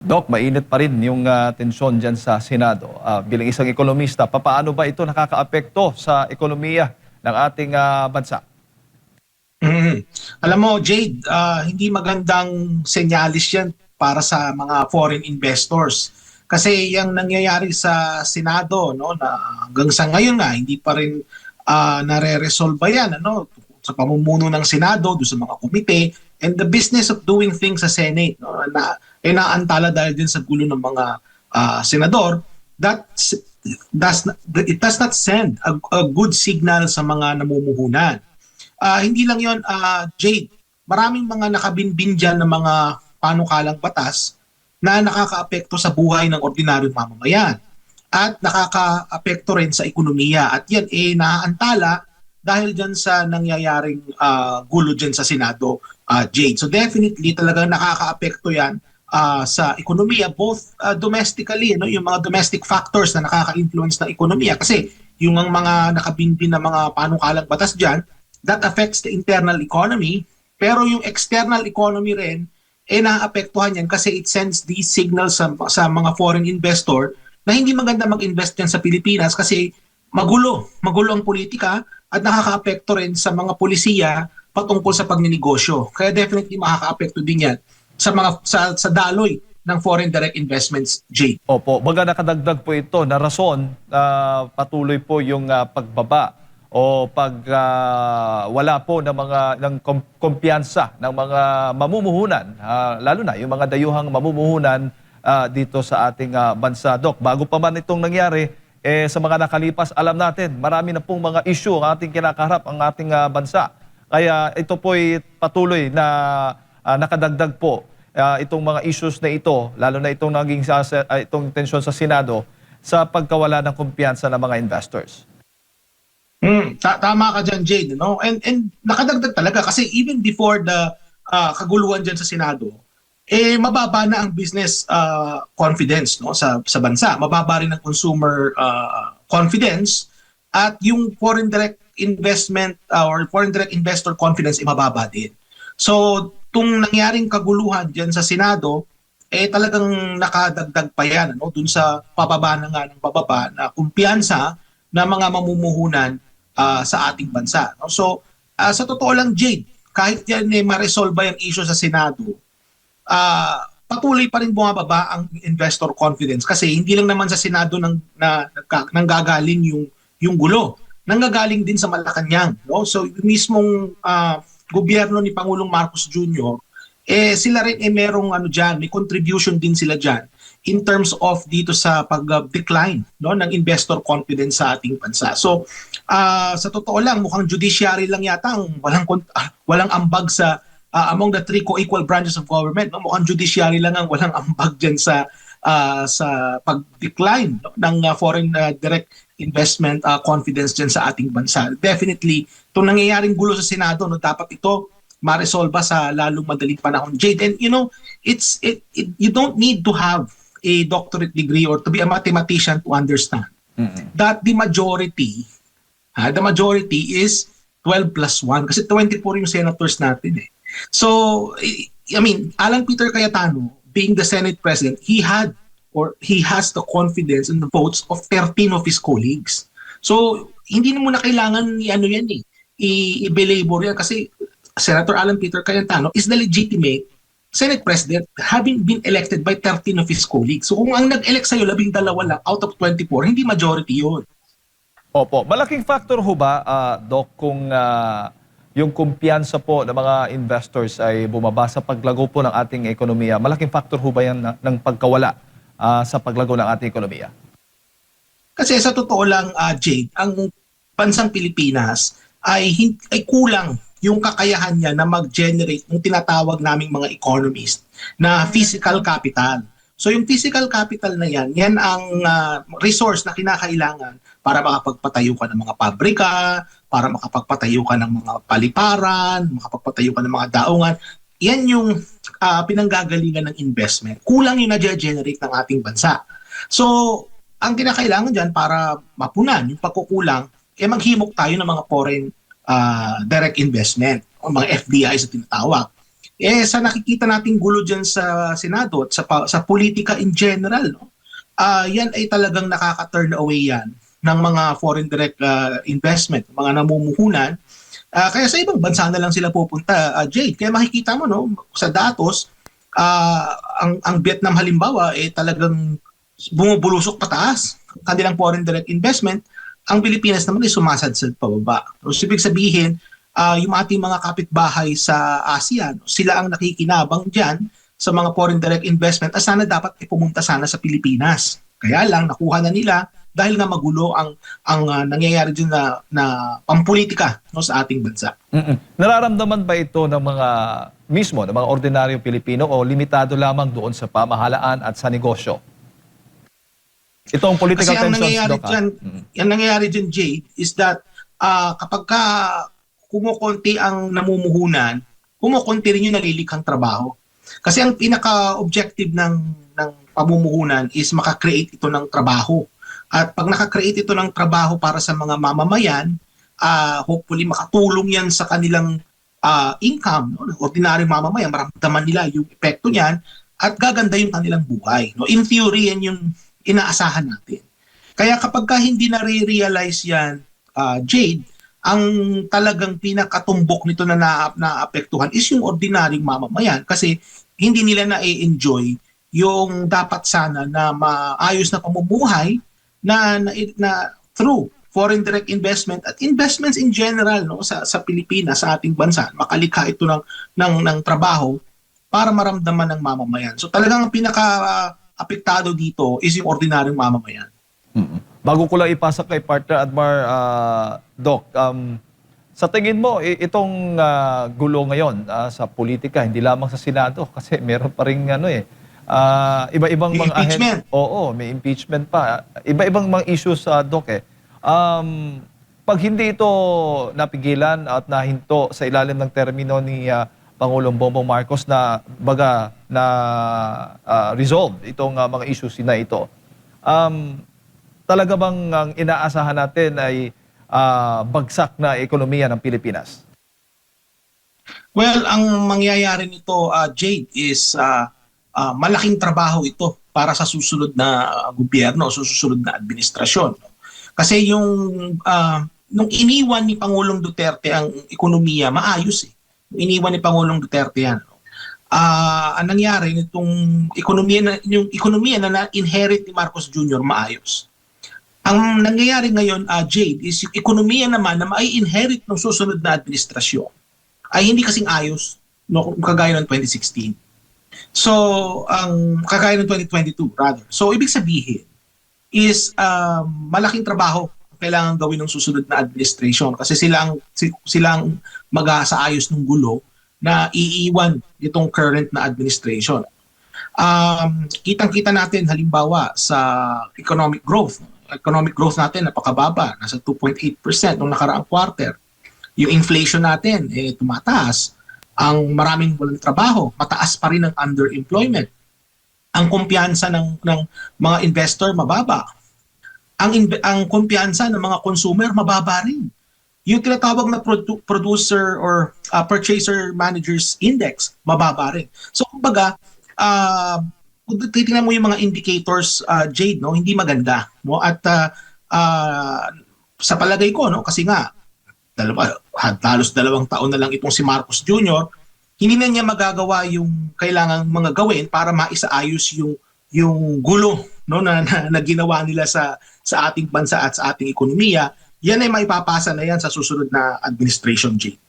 Doc, mainit pa rin yung tensyon dyan sa Senado. Bilang isang ekonomista, papaano ba ito nakakaapekto sa ekonomiya ng ating bansa? Mhm. Alam mo, Jade, hindi magandang senyalis yan para sa mga foreign investors. Kasi yung nangyayari sa Senado, no, na hanggang sa ngayon nga, hindi pa rin nare-resolve yan, ano, sa pamumuno ng Senado, doon sa mga komite, and the business of doing things sa Senate, no, na inaantala dahil din sa gulo ng mga senador, that it does not send a good signal sa mga namumuhunan. Hindi lang yon, Jade. Maraming mga nakabinbin dyan ng mga panukalang batas na nakakaapekto sa buhay ng ordinaryong mamamayan at nakakaapekto rin sa ekonomiya. At yan naaantala dahil dyan sa nangyayaring gulo dyan sa Senado, Jade. So definitely talagang nakakaapekto yan sa ekonomiya, both domestically, no, yung mga domestic factors na nakaka-influence ng ekonomiya. Kasi yung mga nakabinbin na mga panukalang batas dyan, that affects the internal economy, pero yung external economy rin, naapektuhan yan kasi it sends these signals sa mga foreign investor na hindi maganda mag-invest yan sa Pilipinas kasi magulo ang politika at nakakaapekto rin sa mga polisiya patungkol sa pagninegosyo. Kaya definitely makakaapekto din yan sa daloy ng foreign direct investments, Jay. Opo, baga nakadagdag po ito na rason patuloy po yung pagbaba o pag wala po ng mga kumpiyansa ng mga mamumuhunan, lalo na yung mga dayuhang mamumuhunan dito sa ating bansa. Doc, bago pa man itong nangyari, sa mga nakalipas, alam natin, marami na pong mga issue ang ating kinakaharap, ang ating bansa. Kaya ito po'y patuloy na nakadagdag po itong mga issues na ito, lalo na itong naging itong tensyon sa Senado sa pagkawala ng kumpiyansa ng mga investors. Tama ka dyan, Jade. No? And nakadagdag talaga kasi even before the kaguluhan dyan sa Senado, mababa na ang business confidence, no, sa bansa. Mababa rin ang consumer confidence at yung foreign direct investment or foreign direct investor confidence mababa din. So, tung nangyaring kaguluhan dyan sa Senado, talagang nakadagdag pa yan, no, dun sa pababa na nga ng pababa na kumpiyansa na mga mamumuhunan sa ating bansa. No? So, sa totoo lang, Jade, kahit yan ma-resolve yung issue sa Senado, patuloy pa rin bumababa ang investor confidence kasi hindi lang naman sa Senado nanggagaling yung gulo. Nanggagaling din sa Malacanang. No? So, yung mismong gobyerno ni Pangulong Marcos Jr., sila rin merong may contribution din sila dyan in terms of dito sa pag-decline, no, ng investor confidence sa ating bansa. So, sa totoo lang, mukhang judiciary lang yata ang walang ambag sa among the three co-equal branches of government. No? Mukhang judiciary lang ang walang ambag dyan sa pag-decline, no, ng foreign direct investment confidence dyan sa ating bansa. Definitely, itong nangyayaring gulo sa Senado, no, dapat ito ma-resolve sa lalong madaling panahon, Jade. And you know, you don't need to have a doctorate degree or to be a mathematician to understand that the majority is 12 plus 1 kasi 24 yung senators natin eh. So, I mean, Alan Peter Cayetano, being the Senate President, he has the confidence and the votes of 13 of his colleagues. So, hindi na muna kailangan i-belabor yan kasi Senator Alan Peter Cayetano is the legitimate Senate President having been elected by 13 of his colleagues. So kung ang nag-elect sa'yo 12 lang out of 24, hindi majority yun. Opo, malaking factor ho ba, Doc, kung yung kumpiyansa po ng mga investors ay bumaba sa paglago po ng ating ekonomiya? Malaking factor ho ba yan ng pagkawala sa paglago ng ating ekonomiya? Kasi sa totoo lang, Jade, ang bansang Pilipinas ay kulang yung kakayahan niya na mag-generate ng tinatawag naming mga economists na physical capital. So yung physical capital na yan ang resource na kinakailangan para makapagpatayo ka ng mga pabrika, para makapagpatayo ka ng mga paliparan, makapagpatayo ka ng mga daungan. Yan yung pinanggagalingan ng investment. Kulang yung na-generate ng ating bansa. So ang kinakailangan dyan para mapunan yung pagkukulang, maghimok tayo ng mga foreign direct investment o mga FDI sa tinatawag. Sa nakikita nating gulo dyan sa Senado at sa politika in general, no? Yan ay talagang nakaka-turn away yan ng mga foreign direct investment, mga namumuhunan. Kaya sa ibang bansa na lang sila pupunta, Jade. Kaya makikita mo, no, sa datos, ang Vietnam halimbawa, talagang bumubulusok pataas kanilang foreign direct investment. Ang Pilipinas naman ay sumasadsad pababa. So, ibig sabihin, yung ating mga kapitbahay sa ASEAN, sila ang nakikinabang dyan sa mga foreign direct investment at sana dapat pumunta sana sa Pilipinas. Kaya lang, nakuha na nila dahil nga magulo ang nangyayari dyan na pampolitika, no, sa ating bansa. Nararamdaman ba ito ng mga mismo, ng mga ordinaryong Pilipino o limitado lamang doon sa pamahalaan at sa negosyo? Itong political Kasi ang tensions, nangyayari Doc, dyan, ang nangyayari dyan, Jade, is that kapag kumukonti ang namumuhunan, kumukonti rin yung nalilikhang trabaho. Kasi ang pinaka-objective ng pamumuhunan is makakreate ito ng trabaho. At pag nakakreate ito ng trabaho para sa mga mamamayan, hopefully makatulong yan sa kanilang income. No? Ordinaryong mamamayan, maramdaman nila yung epekto niyan at gaganda yung kanilang buhay. No? In theory, yan yung inaasahan natin. Kaya kapag hindi na-realize yan, Jade, ang talagang pinakatumbok nito na naapektuhan is yung ordinaryong mamamayan kasi hindi nila na-enjoy yung dapat sana na maayos na pamumuhay na through foreign direct investment at investments in general, no, sa Pilipinas, sa ating bansa, makalikha ito ng trabaho para maramdaman ng mamamayan. So talagang ang pinaka-apektado dito is yung ordinaryong mamamayan. Bago ko lang ipasa kay partner Admar, Doc, sa tingin mo, itong gulo ngayon sa politika, hindi lamang sa Senado, kasi meron pa rin iba-ibang May mga impeachment. Oo, may impeachment pa. Iba-ibang mga issues, Doc, pag hindi ito napigilan at nahinto sa ilalim ng termino ni Pangulong Bongbong Marcos na resolve itong mga issues na ito, talaga bang ang inaasahan natin ay bagsak na ekonomiya ng Pilipinas? Well, ang mangyayari nito, Jade, is malaking trabaho ito para sa susunod na gobyerno, susunod na administrasyon. Kasi nung iniwan ni Pangulong Duterte ang ekonomiya, maayos eh. Nung iniwan ni Pangulong Duterte yan. Ang nangyari nitong yung ekonomiya na na-inherit ni Marcos Jr. maayos. Ang nangyayari ngayon, Jade, is yung ekonomiya naman na mai-inherit ng susunod na administrasyon ay hindi kasing ayos, no, kagaya ng 2016. So, ang kagaya ng 2022 rather. So, ibig sabihin is malaking trabaho kailangan gawin ng susunod na administration kasi silang mag-aayos ng gulo na iiwan itong current na administration. Kitang-kita natin halimbawa sa economic growth. Economic growth natin napakababa, nasa 2.8% noong nakaraang quarter. Yung inflation natin tumataas. Ang maraming walang trabaho, mataas pa rin ang underemployment. Ang kumpiyansa ng mga investor mababa. Ang kumpiyansa ng mga consumer mababa rin. Yung tinatawag na producer or purchaser managers index mababa rin. So kumbaga, kung titingnan mo yung mga indicators, Jade, no, hindi maganda, no? At sa palagay ko, no, kasi nga halos 2 taon na lang itong si Marcos Jr., hindi na niya magagawa yung kailangang mga gawin para maisaayos yung gulo, no, na ginawa nila sa ating bansa at sa ating ekonomiya. Yan ay maipapasa na yan sa susunod na administration, Jade.